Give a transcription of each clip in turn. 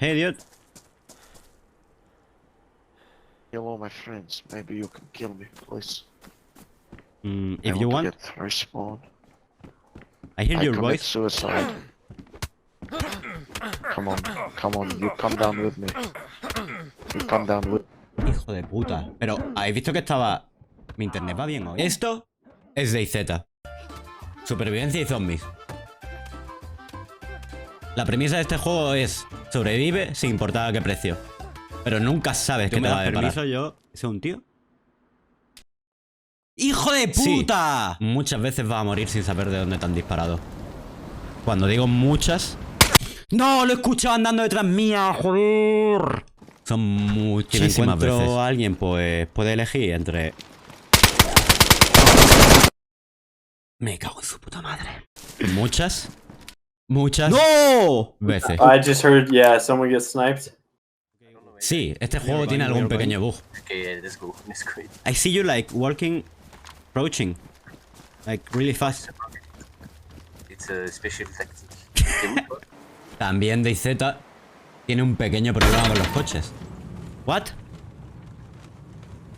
Hey, dude. Kill all my friends. Maybe you can kill me, please. If you want, Get respawn. I hear I your commit voice. suicide. Come on, you come down with me. You come down with. Hijo de puta. Pero, ¿habéis visto que estaba... Mi internet va bien hoy? Esto es DayZ. Supervivencia y zombies. La premisa de este juego es sobrevive sin importar a qué precio. Pero nunca sabes qué te va a deparar. Yo? ¿Ese es un tío? ¡Hijo de puta! Sí, muchas veces vas a morir sin saber de dónde te han disparado. Cuando digo muchas... ¡No! ¡Lo he escuchado andando detrás mía! ¡Joder! Son muchísimas veces. Si encuentro a alguien, pues puede elegir entre... Me cago en su puta madre. Muchas ¡no! veces. I just heard, yeah, someone gets sniped. Sí, este juego tiene algún pequeño bug. Okay, let's go. Let's go. I see you like walking, approaching, like really fast. It's a special tactic. También DayZ tiene un pequeño problema con los coches. What?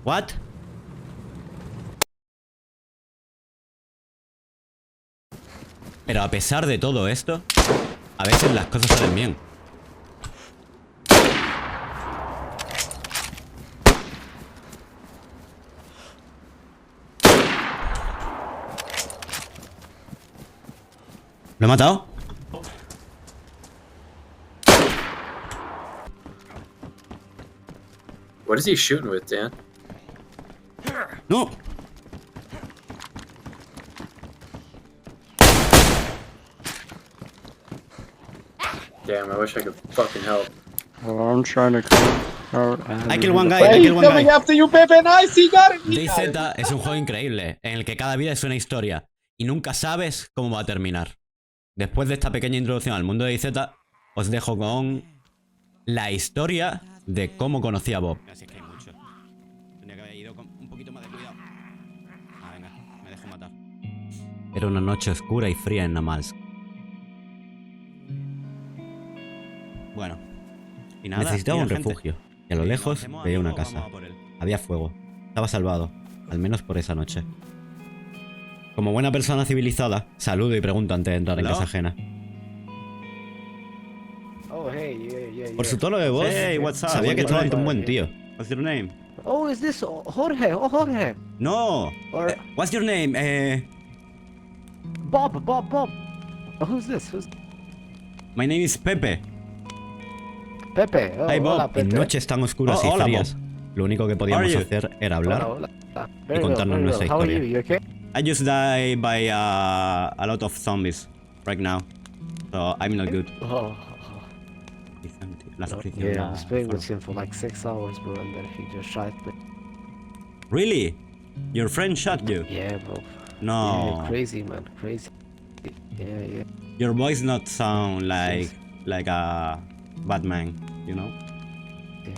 What? Pero a pesar de todo esto, a veces las cosas salen bien. ¿Lo he matado? What is he shooting with, Dan? ¡No! Damn, I wish I could fucking help. Well, I'm trying to come out. I kill one guy, I kill one guy. After you, Pepe. Nice, he got it. DayZ es un juego increíble, en el que cada vida es una historia, y nunca sabes cómo va a terminar. Después de esta pequeña introducción al mundo de DayZ, os dejo con la historia de cómo conocí a Bob. Así es que hay mucho. Tendría que haber ido con un poquito más de cuidado. Ah, venga, me dejo matar. Era una noche oscura y fría en Namalsk. Bueno, y nada, necesitaba un refugio, y a lo lejos veía una casa. Había fuego. Estaba salvado, al menos por esa noche. Como buena persona civilizada, saludo y pregunto antes de entrar en casa ajena. Oh, hey, yeah. Por su tono de voz, sabía que estaba ante un buen tío. What's your name? Oh, is this Jorge? Oh, Jorge. No. Or What's your name? Bob. Oh, who's this? My name is Pepe. Pepe. Oh, Hi Bob. hola, Pepe. En noches tan oscuras y frías, lo único que podíamos hacer era hablar Hola. y contarnos nuestra How are historia. you? You okay? I just died by a lot of zombies right now, so I'm not good. Oh. La suscripción. Yeah, I was playing with him for like 6 hours, bro, and then he just shot me. Really? Your friend shot you? Yeah, bro. No. Yeah, crazy, man. Crazy. Yeah. Your voice not sound like a bad man, you know?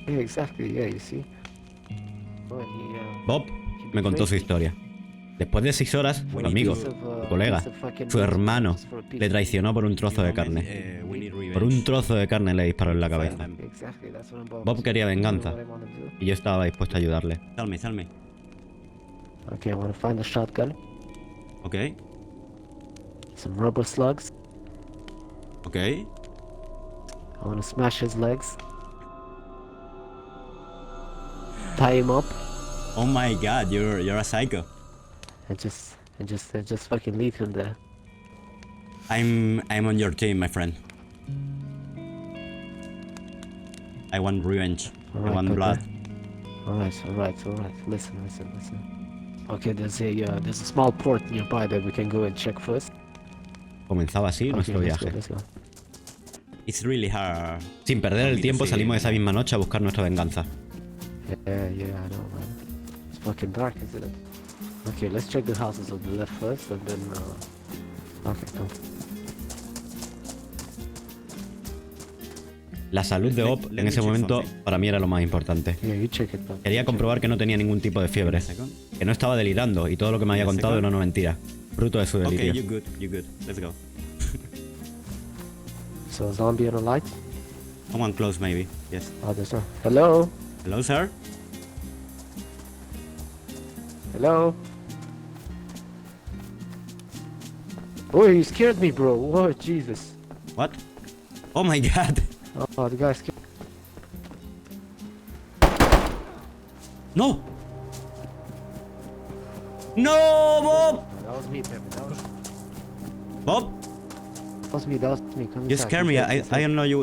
Yeah, exactly. Yeah, you see. Oh, and Bob me contó su historia. Después de 6 horas, su amigo, su colega, su hermano, le traicionó por un trozo de carne. Por un trozo de carne le disparó en la cabeza. Bob quería venganza, y yo estaba dispuesto a ayudarle. Tell me. Okay, I want to find a shotgun, Okay. some rubber slugs. Okay. I want to smash his legs, tie him up, Oh my god, you're a psycho. and just fucking leave him there. I'm on your team, my friend. I want revenge. I Alright, want Pepe. blood. Alright. Listen. Okay, there's a small port nearby that we can go and check first. Comenzaba así nuestro Okay, viaje. let's go. It's really hard. Sin perder el tiempo salimos esa misma noche a buscar nuestra venganza. Yeah, I know, man. It's fucking dark, isn't it? Okay, let's check the houses on the left first, and then, okay, come. La salud de Bob en ese momento para mí era lo más importante. Yeah, you check it, man. Quería comprobar que no tenía ningún tipo de fiebre, que no estaba delirando y todo lo que me había contado era una mentira, fruto de su delirio. Okay, you good. Let's go. So, zombie on a light? Someone close, maybe. Yes. Oh, there's no. Hello? Hello, sir? Hello? Oh, you scared me, bro. Whoa, Jesus. What? Oh my god. Oh, the guy scared. No! No, Bob! That was me, Pepe. Bob, That was me. Come you inside, scare me. inside, I inside. don't know you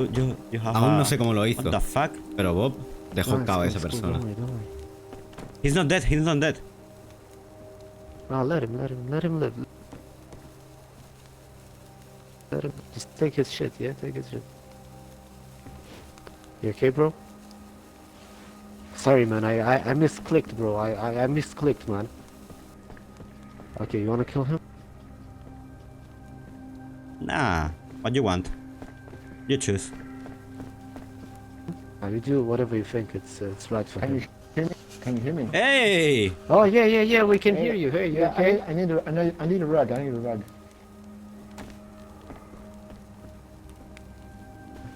have Aún a... no sé cómo lo What hizo, the fuck? pero Bob dejó No, cao a it's esa cool, persona. Don't worry. He's not dead, he's not dead. No, let him live. Let him just take his shit, yeah? Take his shit. You okay, bro? Sorry, man. I misclicked, bro. I misclicked, man. Okay, you wanna kill him? Nah, what you want? You choose. You do whatever you think it's right for him. Can you hear me? Hey! Oh yeah, we can hear you. Hey, you Yeah, okay? I need a rug. I need a rug.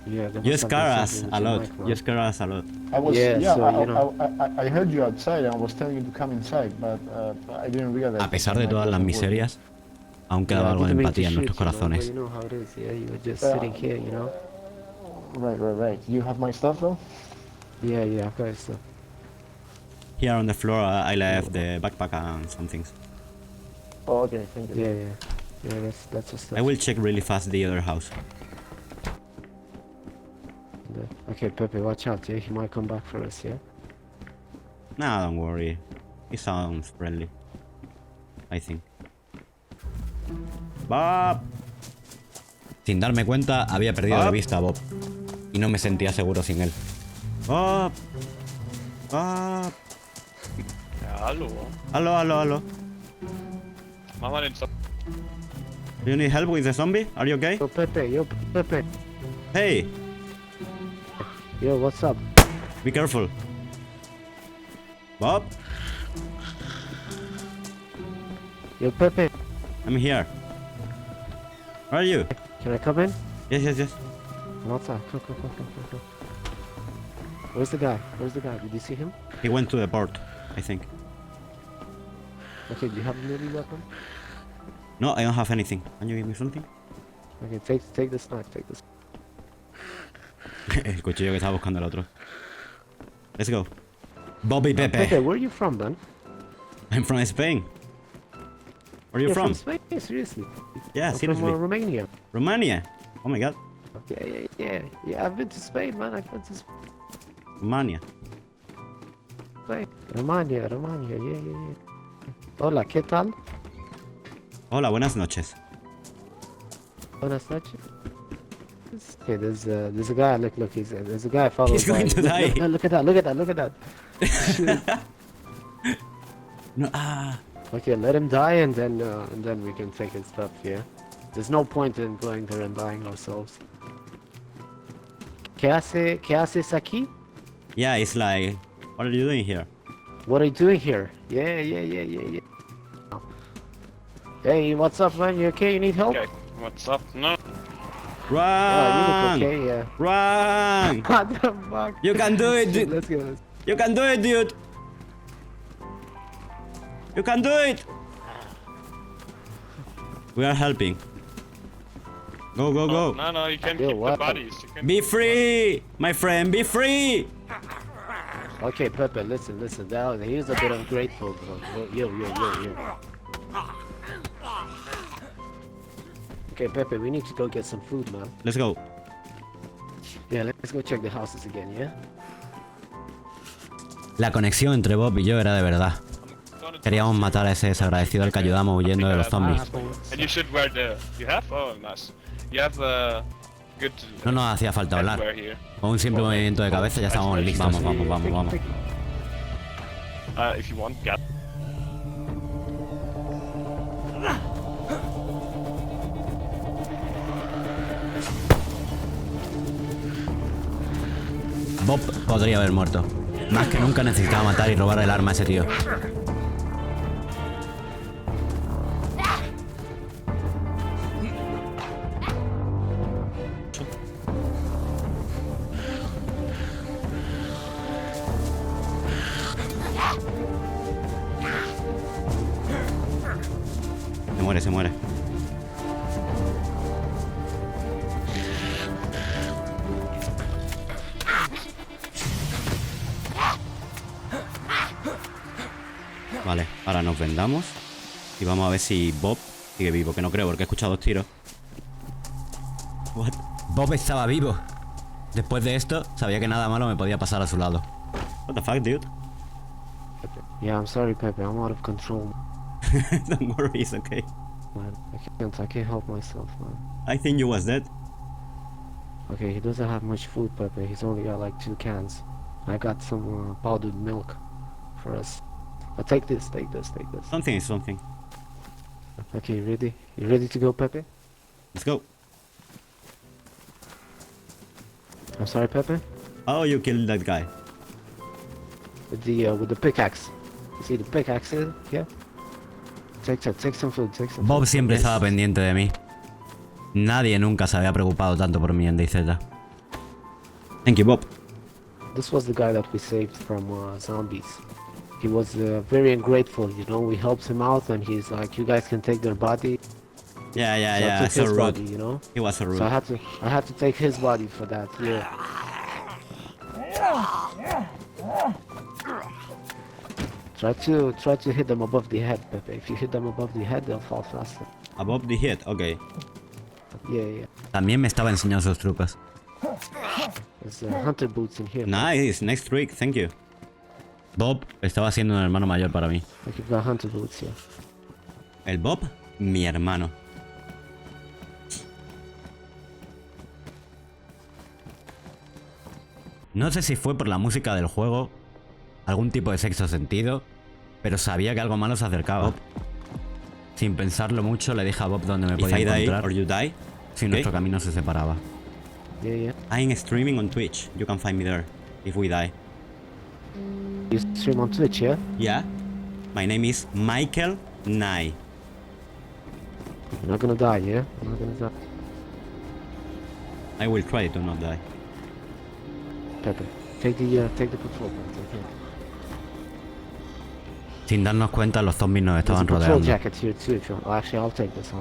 Yeah, there You must have scare been us something a with your lot. mic, man. You scare us a lot. I was Yeah, yeah. so, you know. I heard you outside and I was telling you to come inside, but I didn't realize. A pesar de todas las miserias, aún quedaba Yeah, I algo de didn't mean to empatía en shoot nuestros you, man, but corazones. you know how it is, yeah. You were just sitting here, you know. Right. You have my stuff though. Yeah, I've got stuff. Here on the floor, I left the backpack and some things. Oh, okay. Thank you. Yeah. That's just stuff. I will check really fast the other house. Okay, Pepe, watch out, yeah. He might come back for us, yeah. Nah, don't worry. He sounds friendly. I think. Bob. Sin darme cuenta, había perdido de Bob. vista a Bob. Y no me sentía seguro sin él. Bob. Bob. Ja, hallo. Aló. Mach mal den Stop. Do you need help with the zombie? Are you okay? Yo, Pepe. Hey, Yo, what's up? be careful. Bob, Yo, Pepe. I'm here. Where are you? Can I come in? Yes. I'm outside. Come. Where's the guy? Did you see him? He went to the port, I think. Okay, do you have a melee weapon? No, I don't have anything. Can you give me something? Okay, take this knife, take this. El cuchillo que estaba buscando el otro. Let's go. Bobby Pepe, Pepe. where are you from, man? I'm from Spain. Where are you You're from? Spain? Seriously? Yeah, I'm seriously. from Romania. Romania. Oh my god. Yeah. I've been to Spain, man. I've been to Romania. Spain. Romania. Yeah. Hola, ¿qué tal? Hola, buenas noches. Buenas noches. Okay, there's a guy. Look, there's a guy following. He's going to die. Look at that. No, Okay, let him die, and then we can take his stuff. Yeah. There's no point in going there and dying ourselves. ¿Qué haces aquí? yeah, it's like, what are you doing here? What are you doing here? Yeah. Hey, what's up, man? You okay? You need help? Okay, what's up? No. Oh, you Run! look okay, yeah. Run! What the fuck? You can do it, dude. Let's go. You can do it, dude. You can do it. We are helping. Go. No, you can Yo, keep what? the bodies. You can... Be free, my friend. Be free. Okay, Pepe, listen. He was a bit ungrateful, bro. Yo. Okay, Pepe, we need to go get some food, man. Let's go. Yeah, let's go check the houses again, yeah? La conexión entre Bob y yo era de verdad. Queríamos matar a ese desagradecido al que ayudamos huyendo de los zombies. And you should wear the... You have? Oh, nice. You have good... No nos hacía falta hablar. headwear here. Con un simple movimiento de cabeza ya estábamos listos. Vamos. If you want, get... Bob podría haber muerto. Más que nunca necesitaba matar y robar el arma a ese tío. Vale, ahora nos vendamos. Y vamos a ver si Bob sigue vivo. Que no creo, porque he escuchado 2 tiros. What? Bob estaba vivo. Después de esto, sabía que nada malo me podía pasar a su lado. What the fuck, dude? Yeah, I'm sorry, Pepe. I'm out of control. Don't worry, it's okay. Man, I can't help myself, man. I think you was dead. Okay, he doesn't have much food, Pepe. He's only got like 2 cans. I got some powdered milk for us. But take this. Something is something. Okay, you ready? You ready to go, Pepe? Let's go. I'm sorry, Pepe. Oh, you killed that guy. With the pickaxe. You see the pickaxe here? Yeah. Take some food. Take some. Bob food. siempre Yes. estaba pendiente de mí. Nadie nunca se había preocupado tanto por mí en DayZ. Thank you, Bob. This was the guy that we saved from zombies. He was very ungrateful, you know. We helped him out, and he's like, "You guys can take their body." Yeah, So I yeah, took so his rude. body, you know. He was so rude. So I had to take his body for that. Yeah. Try to hit them above the head, Pepe. If you hit them above the head, they'll fall faster. Above the head, ok. Yeah. También me estaba enseñando sus trucos. There's hunter boots in here. Nice, next trick, thank you. Bob estaba siendo un hermano mayor para mí. Like you've got hunter boots here. El Bob, mi hermano. No sé si fue por la música del juego, algún tipo de sexto sentido, pero sabía que algo malo se acercaba. Sin pensarlo mucho, le dije a Bob dónde me podía encontrar. or you die, Si nuestro camino se separaba. Yeah. I'm streaming on Twitch. You can find me there if we die. You stream on Twitch, yeah? Yeah. My name is Michael Nye. You're not gonna die, yeah? You're not gonna die. I will try to not die. Pepe, take the patrol boat, okay? Sin darnos cuenta, los zombies nos There's a estaban patrol rodeando. jacket here too. If you, actually, I'll take this.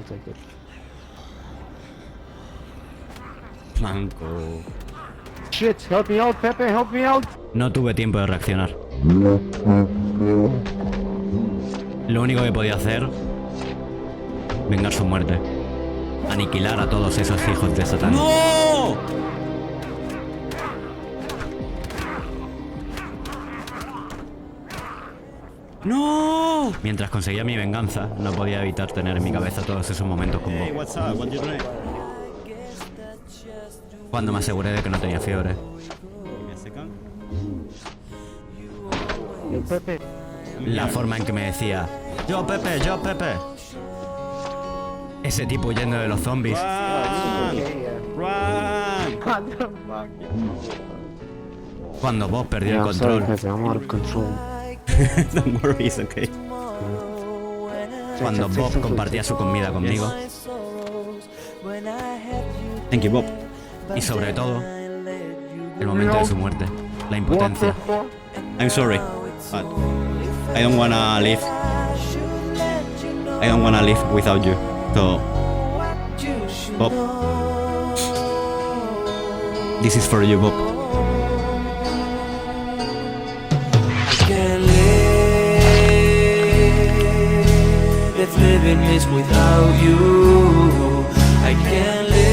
Manco. Shit! Help me out, Pepe! Help me out! No tuve tiempo de reaccionar. Lo único que podía hacer, vengar su muerte. Aniquilar a todos esos hijos de Satán. ¡No! ¡No! Mientras conseguía mi venganza, no podía evitar tener en mi cabeza todos esos momentos con Hey, Bob. what's up? What you doing? Cuando me aseguré de que no tenía fiebre. Give me a second. Yo, Pepe. La forma en que me decía, yo Pepe, yo Pepe. Ese tipo huyendo de los zombies. Run! Run! Cuando Bob perdió Yeah, el I'm sorry, control. Pepe. I'm out of control. Don't worry, it's okay. Cuando Take Bob some food. compartía su comida conmigo. Thank you, Bob. Y sobre todo, el momento de su muerte. La impotencia. I'm sorry, but I don't wanna live. I don't wanna live without you. So, Bob, this is for you, Bob. Can't live if living is without you. I can't live,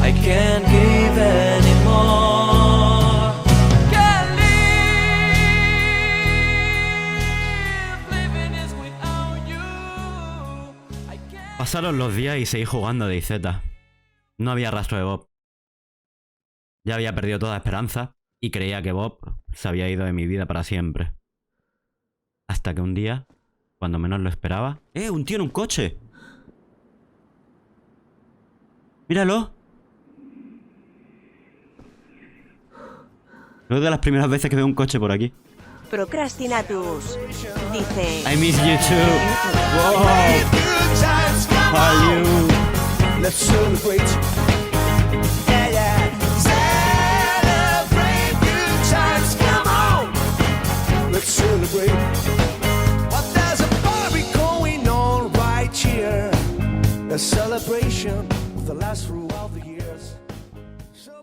I can't give anymore. Can't live, living is without you. I can't. Pasaron los días y seguí jugando de DayZ. No había rastro de Bob. Ya había perdido toda esperanza y creía que Bob se había ido de mi vida para siempre. Hasta que un día, cuando menos lo esperaba... Un tío en un coche. Míralo. Es de las primeras veces que veo un coche por aquí. Procrastinatus dice: I miss you too. Wow. How are you? Let's celebrate. Yeah, yeah. Celebrate good times, come on. Let's celebrate. Well, there's a party going on right here. A celebration that lasts throughout the years. So